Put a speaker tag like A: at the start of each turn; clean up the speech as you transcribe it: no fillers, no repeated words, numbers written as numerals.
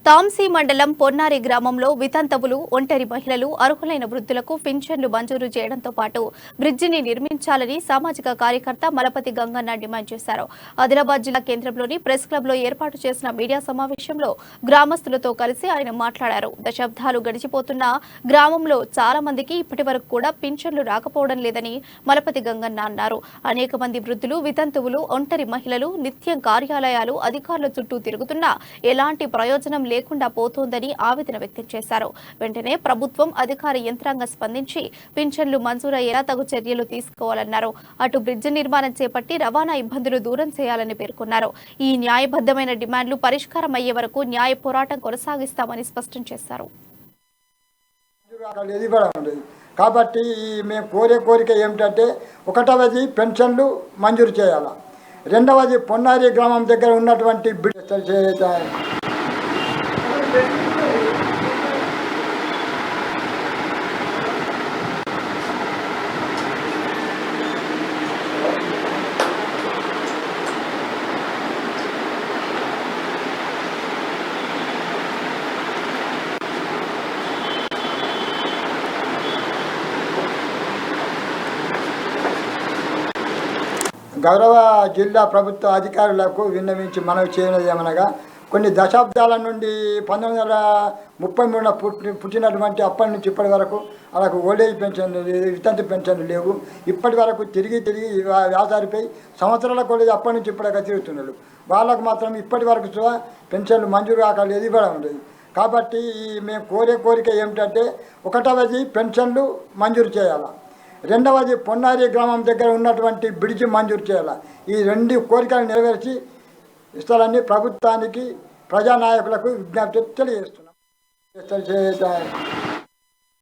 A: తాంసీ మండలం పొన్నారి గ్రామంలో వితంతువులు, ఒంటరి మహిళలు, అర్హులైన వృద్ధులకు పింఛన్లు మంజూరు చేయడంతో పాటు బ్రిడ్జిని నిర్మించాలని సామాజిక కార్యకర్త మలపతి గంగన్న డిమాండ్ చేశారు. ఆదిలాబాద్ జిల్లా కేంద్రంలోని ప్రెస్ క్లబ్ లో ఏర్పాటు చేసిన మీడియా సమావేశంలో గ్రామస్తులతో కలిసి ఆయన మాట్లాడారు. దశాబ్దాలు గడిచిపోతున్న గ్రామంలో చాలా మందికి ఇప్పటి వరకు కూడా పింఛన్లు రాకపోవడం లేదని మలపతి గంగన్న అన్నారు. అనేక మంది వృద్ధులు, వితంతువులు, ఒంటరి మహిళలు నిత్యం కార్యాలయాలు, అధికారుల చుట్టూ తిరుగుతున్నా ఎలాంటి ప్రయోజనం లేకుండా పోతోందని ఆవేదన వ్యక్తం చేశారు. వెంటనే ప్రభుత్వం అధికార యంత్రాంగం స్పందించి పింఛన్లు మంజూరయ్యేలా తగు చర్యలు తీసుకోవాలన్నారు. అటు బ్రిడ్జి నిర్మాణం చేపట్టి రవాణా ఇబ్బందులు దూరం చేయాలని పేర్కొన్నారు. ఈ న్యాయబద్ధమైన డిమాండ్లు పరిష్కారం అయ్యే వరకు న్యాయ పోరాటం కొనసాగిస్తామని స్పష్టం చేశారు.
B: కాబట్టి మేము కోరే కోరిక ఏమిటంటే, ఒకటవది పెన్షన్లు మంజూరు చేయాలి, రెండవది పొన్నారి గ్రామం దగ్గర ఉన్నటువంటి గౌరవ జిల్లా ప్రభుత్వ అధికారులకు విన్నవించి మనవి చేయనది ఏమనగా, కొన్ని దశాబ్దాల నుండి 1933 పుట్టినటువంటి అప్పటి నుంచి ఇప్పటి వరకు వాళ్ళకు ఓల్డేజ్ పెన్షన్లు లేదు, వితంతు పెన్షన్లు లేవు. ఇప్పటి వరకు తిరిగి వ్యాసారిపై సంవత్సరాల కొద్ది అప్పటి నుంచి ఇప్పటిగా తిరుగుతున్నారు. వాళ్ళకు మాత్రం ఇప్పటి వరకు పెన్షన్లు మంజూరు కాలేదు, ఇవ్వడం లేదు. కాబట్టి మేము కోరే కోరిక ఏమిటంటే, ఒకటవది పెన్షన్లు మంజూరు చేయాలి, రెండవది పొన్నారి గ్రామం దగ్గర ఉన్నటువంటి బ్రిడ్జి మంజూరు చేయాలి. ఈ రెండు కోరికలు నెరవేర్చి ఇస్తారని ప్రభుత్వానికి, ప్రజానాయకులకు విజ్ఞప్తి తెలియజేస్తున్నాం.